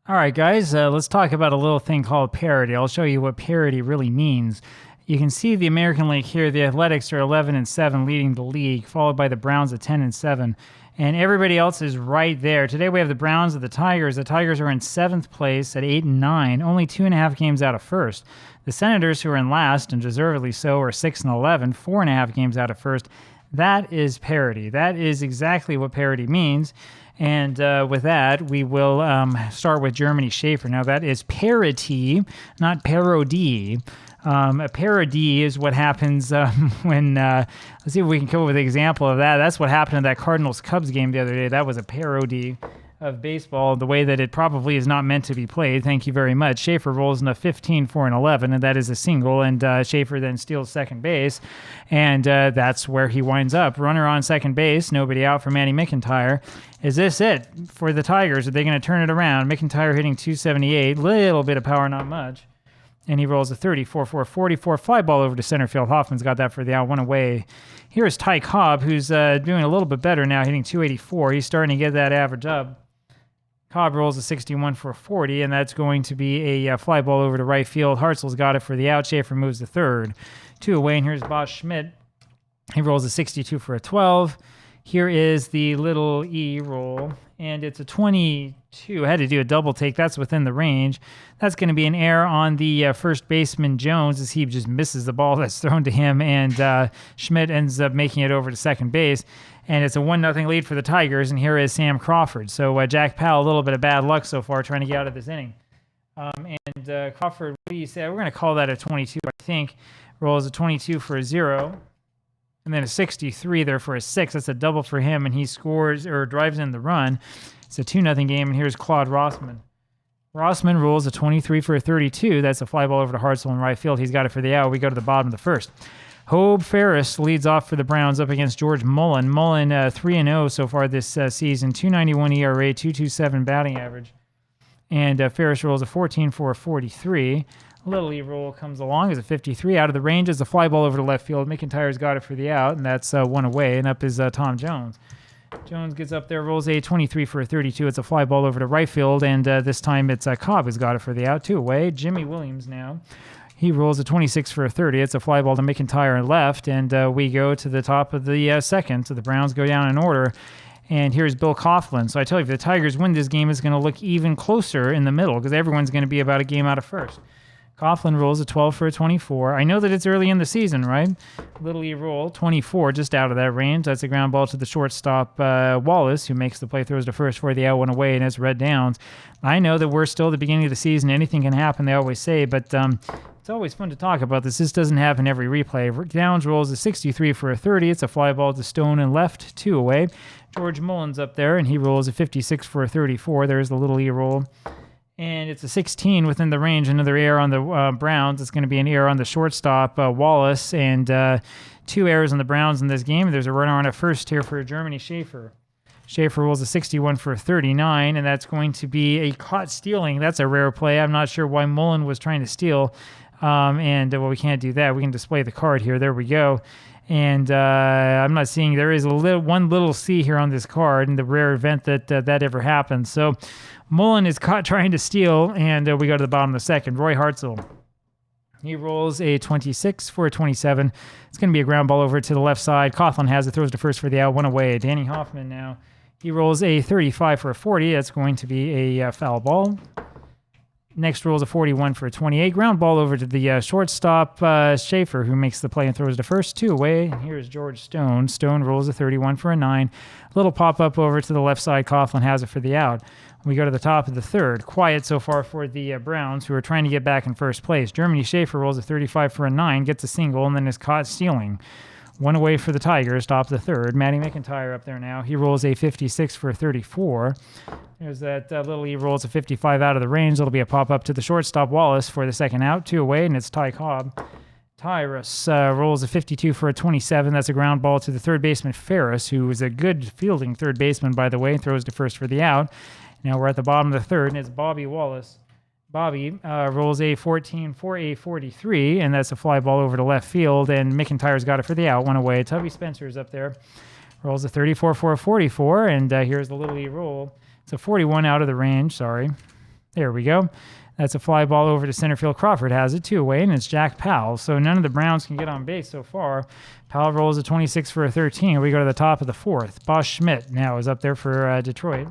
All right, guys, let's talk about a little thing called parity. I'll show you what parity really means. You can see the American League here. The Athletics are 11-7, leading the league, followed by the Browns at 10-7, and everybody else is right there. Today we have the Browns and the Tigers. The Tigers are in 7th place at 8-9, only 2.5 games out of first. The Senators, who are in last and deservedly so, are 6-11, 4.5 games out of first. That is parity. That is exactly what parity means. And with that, we will start with Germany Schaefer. Now, that is parity, not parody. A parody is what happens when, let's see if we can come up with an example of that. That's what happened in that Cardinals-Cubs game the other day. That was a parody of baseball, the way that it probably is not meant to be played. Thank you very much. Schaefer rolls in a 15-4-11, and that is a single, and Schaefer then steals second base, and that's where he winds up. Runner on second base, nobody out for Manny McIntyre. Is this it for the Tigers? Are they going to turn it around? McIntyre hitting 278, little bit of power, not much. And he rolls a 34-4-44 fly ball over to center field. Hoffman's got that for the out, one away. Here's Ty Cobb, who's doing a little bit better now, hitting 284. He's starting to get that average up. Cobb rolls a 61 for a 40, and that's going to be a fly ball over to right field. Hartzell's got it for the out. Schaefer moves to third. 2 away, and here's Bosch Schmidt. He rolls a 62 for a 12. Here is the little E roll, and it's a 22. I had to do a double take. That's within the range. That's going to be an error on the first baseman, Jones, as he just misses the ball that's thrown to him, and Schmidt ends up making it over to second base. And it's a 1-0 lead for the Tigers, and here is Sam Crawford. So Jack Powell, a little bit of bad luck so far trying to get out of this inning. Crawford, what do you say? We're going to call that a 22, I think. Rolls a 22 for a 0. And then a 63 there for a 6. That's a double for him, and he scores or drives in the run. It's a 2-0 game, and here's Claude Rossman. Rossman rolls a 23 for a 32. That's a fly ball over to Hartzell in right field. He's got it for the out. We go to the bottom of the first. Hobe Ferris leads off for the Browns up against George Mullen. Mullen 3-0 so far this season, 2.91 ERA, 2.27 batting average. And Ferris rolls a 14 for a 43. Little E roll comes along as a 53 out of the range as a fly ball over to left field. McIntyre's got it for the out, and that's one away, and up is Tom Jones. Jones gets up there, rolls a 23 for a 32. It's a fly ball over to right field, and this time it's Cobb who's got it for the out, 2 away. Jimmy Williams now. He rolls a 26 for a 30. It's a fly ball to McIntyre and left, and we go to the top of the second. So the Browns go down in order. And here's Bill Coughlin. So I tell you, if the Tigers win this game, it's going to look even closer in the middle because everyone's going to be about a game out of first. Coughlin rolls a 12 for a 24. I know that it's early in the season, right? Little E roll, 24, just out of that range. That's a ground ball to the shortstop, Wallace, who makes the play, throws to first for the out, one away, and it's Red Downs. I know that we're still at the beginning of the season. Anything can happen, they always say, but it's always fun to talk about this. This doesn't happen every replay. Downs rolls a 63 for a 30. It's a fly ball to Stone and left, 2 away. George Mullen's up there, and he rolls a 56 for a 34. There's the little E roll. And it's a 16 within the range. Another error on the Browns. It's going to be an error on the shortstop, Wallace, and 2 errors on the Browns in this game. There's a runner on at first here for Germany Schaefer. Schaefer rolls a 61 for a 39, and that's going to be a caught stealing. That's a rare play. I'm not sure why Mullen was trying to steal. Well, we can't do that. We can display the card here. There we go. And I'm not seeing, there is one little C here on this card in the rare event that that ever happens. So Mullen is caught trying to steal, and we go to the bottom of the second. Roy Hartzell. He rolls a 26 for a 27. It's going to be a ground ball over to the left side. Coughlin has it, throws to first for the out, one away. Danny Hoffman now. He rolls a 35 for a 40. That's going to be a foul ball. Next rolls a 41 for a 28. Ground ball over to the shortstop, Schaefer, who makes the play and throws to first, 2 away. Here's George Stone. Stone rolls a 31 for a 9. Little pop-up over to the left side. Coughlin has it for the out. We go to the top of the third. Quiet so far for the Browns, who are trying to get back in first place. Germany Schaefer rolls a 35 for a 9, gets a single, and then is caught stealing. 1 away for the Tigers, top of the third. Matty McIntyre up there now. He rolls a 56 for a 34. There's that little E rolls a 55 out of the range. It'll be a pop-up to the shortstop, Wallace, for the second out. 2 away, and it's Ty Cobb. Tyrus rolls a 52 for a 27. That's a ground ball to the third baseman, Ferris, who is a good fielding third baseman, by the way, and throws to first for the out. Now we're at the bottom of the third, and it's Bobby Wallace. Bobby rolls a 14 for a 43, and that's a fly ball over to left field, and McIntyre's got it for the out, 1 away. Tubby Spencer's up there. Rolls a 34 for a 44, and here's the little E roll. It's a 41 out of the range, sorry. There we go. That's a fly ball over to center field. Crawford has it 2 away, and it's Jack Powell. So none of the Browns can get on base so far. Powell rolls a 26 for a 13. We go to the top of the 4th. Boss Schmidt now is up there for Detroit.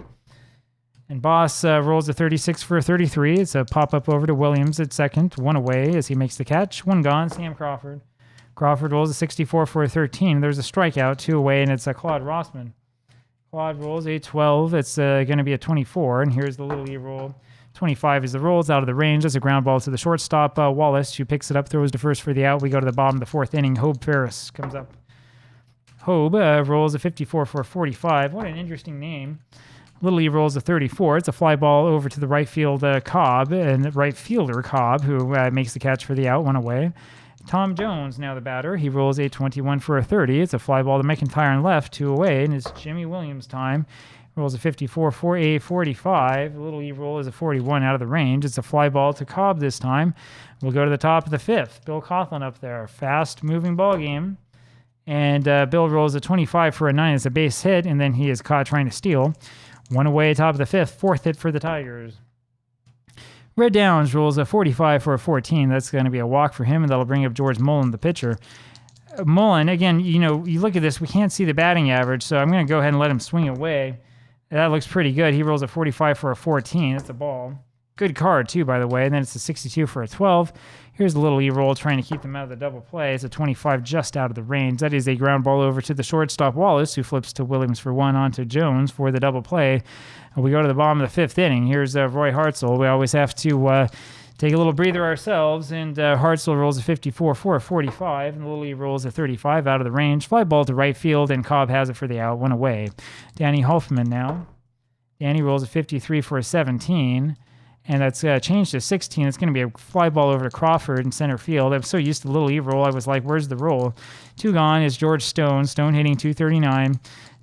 And Boss rolls a 36 for a 33. It's a pop-up over to Williams at second. 1 away as he makes the catch. 1 gone, Sam Crawford. Crawford rolls a 64 for a 13. There's a strikeout, 2 away, and it's Claude Rossman. Claude rolls a 12. It's going to be a 24, and here's the little E roll. 25 is the roll. It's out of the range. That's a ground ball to the shortstop, Wallace, who picks it up, throws to first for the out. We go to the bottom of the 4th inning. Hobe Ferris comes up. Hobe rolls a 54 for a 45. What an interesting name. Little E rolls a 34. It's a fly ball over to the right field Cobb, and right fielder Cobb, who makes the catch for the out, 1 away. Tom Jones, now the batter. He rolls a 21 for a 30. It's a fly ball to McIntyre and left, 2 away, and it's Jimmy Williams' time. Rolls a 54 for a 45. The little E roll is a 41 out of the range. It's a fly ball to Cobb this time. We'll go to the top of the 5th. Bill Coughlin up there. Fast-moving ball game. And Bill rolls a 25 for a 9. It's a base hit, and then he is caught trying to steal. 1 away, top of the 5th. 4th hit for the Tigers. Red Downs rolls a 45 for a 14. That's going to be a walk for him, and that'll bring up George Mullen, the pitcher. Mullen, again, you look at this. We can't see the batting average, so I'm going to go ahead and let him swing away. That looks pretty good. He rolls a 45 for a 14. That's a ball. Good card, too, by the way. And then it's a 62 for a 12. Here's a little E-roll trying to keep them out of the double play. It's a 25 just out of the range. That is a ground ball over to the shortstop, Wallace, who flips to Williams for 1 onto Jones for the double play. And we go to the bottom of the 5th inning. Here's Roy Hartzell. We always have to take a little breather ourselves, and Hartzell rolls a 54 for a 45, and Lilly rolls a 35 out of the range. Fly ball to right field, and Cobb has it for the out, 1 away. Danny Hoffman now. Danny rolls a 53 for a 17, and that's changed to 16. It's going to be a fly ball over to Crawford in center field. I'm so used to Little E roll, I was like, where's the roll? 2 gone is George Stone. Stone hitting 239,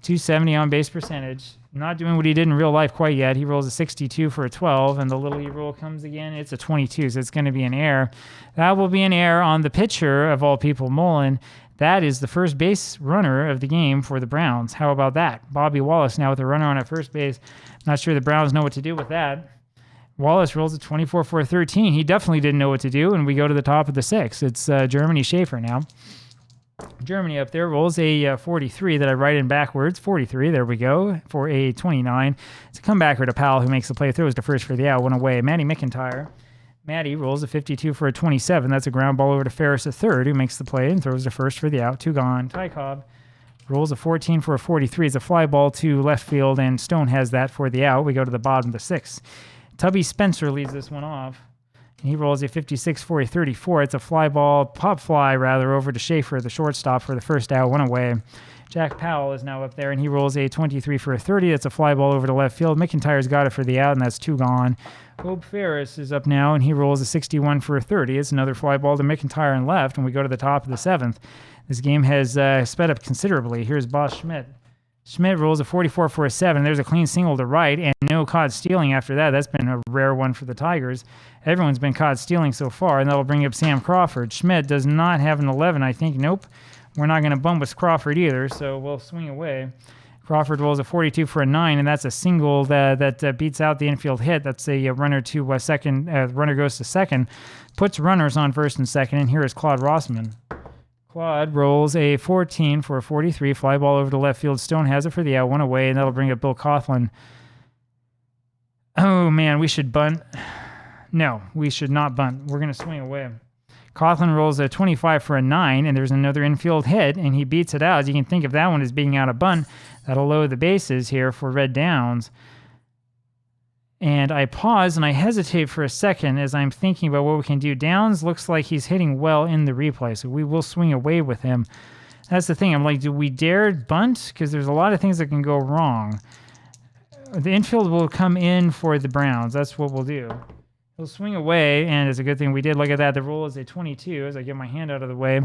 270 on base percentage. Not doing what he did in real life quite yet. He rolls a 62 for a 12, and the Little E roll comes again. It's a 22, so it's going to be an error. That will be an error on the pitcher, of all people, Mullen. That is the first base runner of the game for the Browns. How about that? Bobby Wallace now with a runner on at first base. Not sure the Browns know what to do with that. Wallace rolls a 24 for a 13. He definitely didn't know what to do, and we go to the top of the 6th. It's Germany Schaefer now. Germany up there rolls a 43 that I write in backwards. 43, there we go, for a 29. It's a comebacker to Powell, who makes the play, throws to first for the out, 1 away. Matty McIntyre. Matty rolls a 52 for a 27. That's a ground ball over to Ferris, a third, who makes the play and throws to first for the out, 2 gone. Ty Cobb rolls a 14 for a 43. It's a fly ball to left field, and Stone has that for the out. We go to the bottom of the 6th. Tubby Spencer leads this one off. He rolls a 56 for a 34. It's a fly ball, pop fly rather, over to Schaefer, the shortstop, for the first out, 1 away. Jack Powell is now up there, and he rolls a 23 for a 30. That's a fly ball over to left field. McIntyre's got it for the out, and that's 2 gone. Hope Ferris is up now, and he rolls a 61 for a 30. It's another fly ball to McIntyre and left, and we go to the top of the 7th. This game has sped up considerably. Here's Boss Schmidt. Schmidt rolls a 44 for a 7. There's a clean single to right, and no caught stealing after that. That's been a rare one for the Tigers. Everyone's been caught stealing so far, and that'll bring up Sam Crawford. Schmidt does not have an 11, I think. Nope. We're not going to bump with Crawford either, so we'll swing away. Crawford rolls a 42 for a 9, and that's a single that beats out the infield hit. That's a runner to second. Runner goes to second, puts runners on first and second, and here is Claude Rossman. Claude rolls a 14 for a 43. Fly ball over to left field. Stone has it for the out, 1 away, and that'll bring up Bill Coughlin. Oh, man, we should bunt. No, we should not bunt. We're going to swing away. Coughlin rolls a 25 for a 9, and there's another infield hit, and he beats it out. As you can think of that one as being out of bunt. That'll load the bases here for Red Downs. And I pause and I hesitate for a second as I'm thinking about what we can do. Downs looks like he's hitting well in the replay, so we will swing away with him. That's the thing. I'm like, do we dare bunt? Because there's a lot of things that can go wrong. The infield will come in for the Browns. That's what we'll do. We'll swing away, and it's a good thing we did. Look at that. The roll is a 22 as I get my hand out of the way.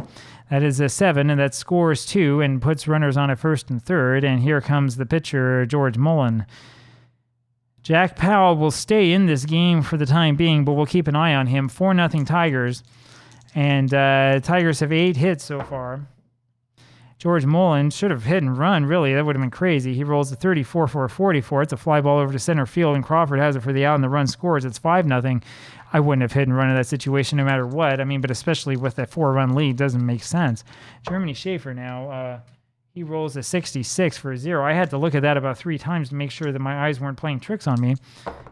That is a 7, and that scores 2 and puts runners on at first and third. And here comes the pitcher, George Mullen. Jack Powell will stay in this game for the time being, but we'll keep an eye on him. 4-0 Tigers, and Tigers have 8 hits so far. George Mullen should have hit and run, really. That would have been crazy. He rolls a 34 for a 44. It's a fly ball over to center field, and Crawford has it for the out, and the run scores. It's 5-0. I wouldn't have hit and run in that situation no matter what. I mean, but especially with that 4-run lead, doesn't make sense. Germany Schaefer now, he rolls a 66 for a 0. I had to look at that about 3 times to make sure that my eyes weren't playing tricks on me.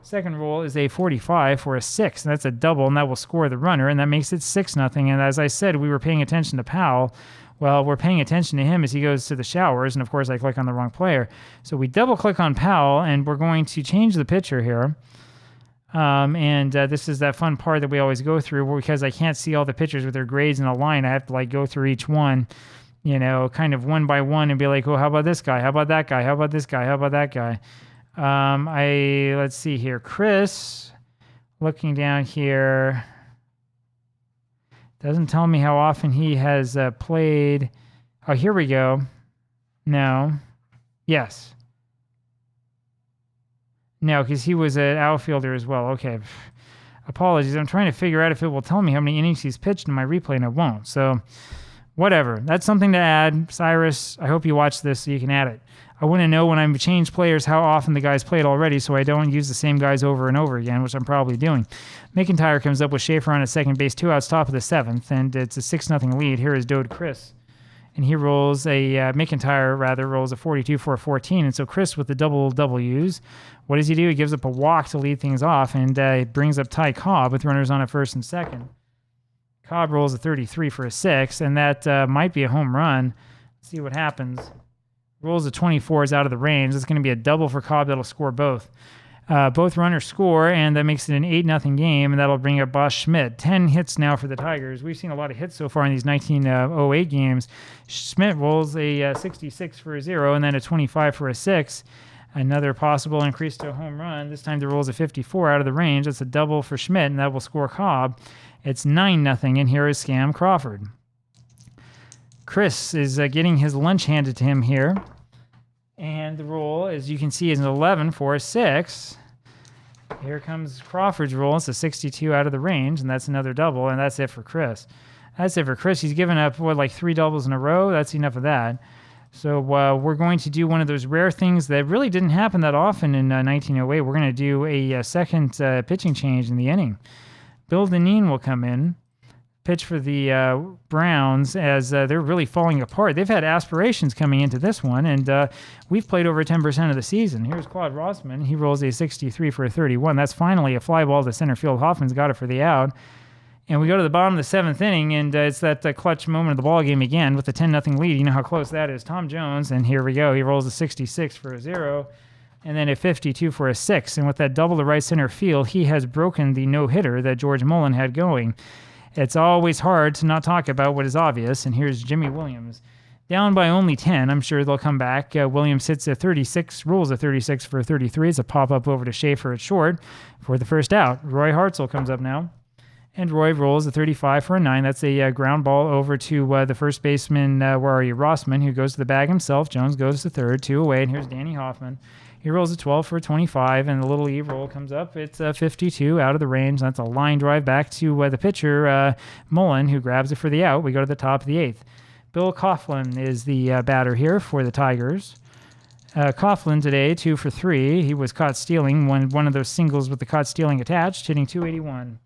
Second roll is a 45 for a 6, and that's a double, and that will score the runner, and that makes it 6-0. And as I said, we were paying attention to Powell. Well, we're paying attention to him as he goes to the showers, and of course I click on the wrong player. So we double click on Powell, and we're going to change the pitcher here. This is that fun part that we always go through, because I can't see all the pitchers with their grades in a line. I have to go through each one, kind of one by one, and be like, oh, how about this guy? How about that guy? How about this guy? How about that guy? Let's see here. Chris, looking down here, doesn't tell me how often he has played. Oh, here we go. No. Yes. No, because he was an outfielder as well. Okay. Apologies. I'm trying to figure out if it will tell me how many innings he's pitched in my replay, and it won't. So, whatever. That's something to add. Cyrus, I hope you watch this so you can add it. I want to know when I change players how often the guys played already, so I don't use the same guys over and over again, which I'm probably doing. McIntyre comes up with Schaefer on at second base, 2 outs, top of the 7th, and it's a 6-0 lead. Here is Dode Chris, and he rolls McIntyre rolls a 42 for a 14, and so Chris with the double W's. What does he do? He gives up a walk to lead things off, and brings up Ty Cobb with runners on at first and second. Cobb rolls a 33 for a 6, and that might be a home run. Let's see what happens. Rolls a 24 is out of the range. It's going to be a double for Cobb that'll score both. Both runners score, and that makes it an 8-0 game, and that'll bring up Bosch Schmidt. 10 hits now for the Tigers. We've seen a lot of hits so far in these 1908 games. Schmidt rolls a 66 for a 0, and then a 25 for a 6. Another possible increase to a home run. This time the rolls a 54 out of the range. That's a double for Schmidt, and that will score Cobb. It's 9-0, and here is Scam Crawford. Chris is getting his lunch handed to him here. And the roll, as you can see, is an 11 for a 6. Here comes Crawford's roll. It's a 62 out of the range, and that's another double, and that's it for Chris. That's it for Chris. He's given up, 3 doubles in a row? That's enough of that. So we're going to do one of those rare things that really didn't happen that often in 1908. We're going to do a second pitching change in the inning. Bill Dineen will come in, pitch for the Browns, as they're really falling apart. They've had aspirations coming into this one, and we've played over 10% of the season. Here's Claude Rossman. He rolls a 63 for a 31. That's finally a fly ball to center field. Hoffman's got it for the out. And we go to the bottom of the 7th inning, and it's that clutch moment of the ball game again with the 10-0 lead. You know how close that is. Tom Jones, and here we go. He rolls a 66 for a 0, and then a 52 for a 6. And with that double to right center field, he has broken the no-hitter that George Mullen had going. It's always hard to not talk about what is obvious, and here's Jimmy Williams. Down by only 10. I'm sure they'll come back. Williams hits a 36, rolls a 36 for a 33. It's a pop-up over to Schaefer at short for the first out. Roy Hartzell comes up now. And Roy rolls a 35 for a 9. That's a ground ball over to the first baseman, Rossman, who goes to the bag himself. Jones goes to third, 2 away, and here's Danny Hoffman. He rolls a 12 for a 25, and the little E roll comes up. It's a 52 out of the range. That's a line drive back to the pitcher, Mullen, who grabs it for the out. We go to the top of the 8th. Bill Coughlin is the batter here for the Tigers. Coughlin today, 2 for 3. He was caught stealing, one of those singles with the caught stealing attached, hitting 281.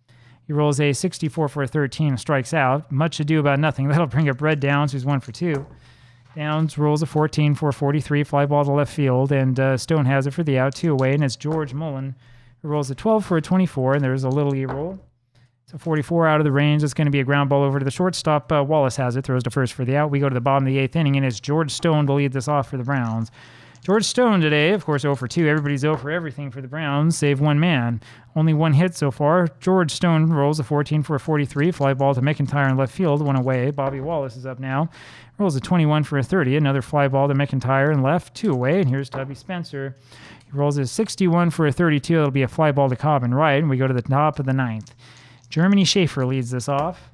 He rolls a 64 for a 13 and strikes out. Much ado about nothing. That'll bring up Red Downs, who's 1 for 2. Downs rolls a 14 for a 43, fly ball to left field, and Stone has it for the out, 2 away, and it's George Mullen, who rolls a 12 for a 24, and there's a little E roll. It's a 44 out of the range. It's going to be a ground ball over to the shortstop. Wallace has it, throws to first for the out. We go to the bottom of the 8th inning, and it's George Stone to lead this off for the Browns. George Stone today, of course, 0 for 2. Everybody's 0 for everything for the Browns, save one man. Only 1 hit so far. George Stone rolls a 14 for a 43. Fly ball to McIntyre in left field, 1 away. Bobby Wallace is up now. Rolls a 21 for a 30. Another fly ball to McIntyre in left, 2 away. And here's Tubby Spencer. He rolls a 61 for a 32. That'll be a fly ball to Cobb in right. And we go to the top of the 9th. Germany Schaefer leads this off.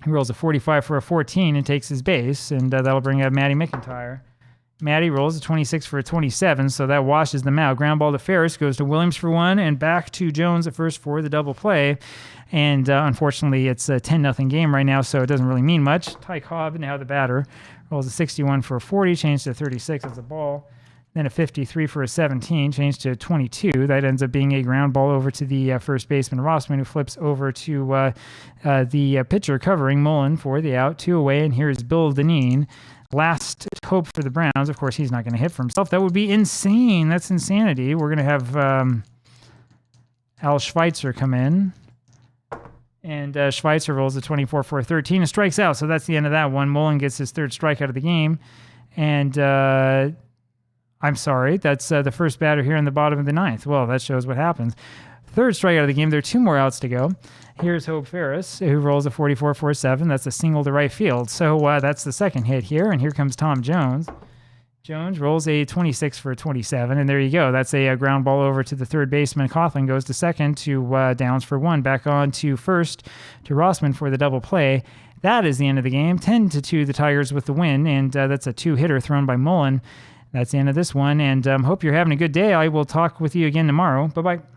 He rolls a 45 for a 14 and takes his base. And that'll bring up Matty McIntyre. Matty rolls a 26 for a 27, so that washes them out. Ground ball to Ferris, goes to Williams for 1, and back to Jones at first for the double play. And unfortunately, it's a 10-0 game right now, so it doesn't really mean much. Ty Cobb, now the batter, rolls a 61 for a 40, changed to 36 as a ball. Then a 53 for a 17, changed to 22. That ends up being a ground ball over to the first baseman, Rossman, who flips over to the pitcher covering Mullen for the out, 2 away. And here's Bill Dineen. Last hope for the Browns. Of course, he's not going to hit for himself. That would be insane. That's insanity. We're going to have Al Schweitzer come in. And Schweitzer rolls a 24 for a 13 and strikes out. So that's the end of that one. Mullen gets his 3rd strikeout of the game. And I'm sorry, that's the first batter here in the bottom of the 9th. Well, that shows what happens. 3rd strikeout of the game. There are 2 more outs to go. Here's Hope Ferris, who rolls a 44 for a 7. That's a single to right field. So that's the 2nd hit here. And here comes Tom Jones. Jones rolls a 26 for a 27. And there you go. That's a ground ball over to the 3rd baseman. Coughlin goes to 2nd to Downs for 1. Back on to 1st to Rossman for the double play. That is the end of the game. 10-2, the Tigers with the win. And that's a 2-hitter thrown by Mullen. That's the end of this one, and hope you're having a good day. I will talk with you again tomorrow. Bye-bye.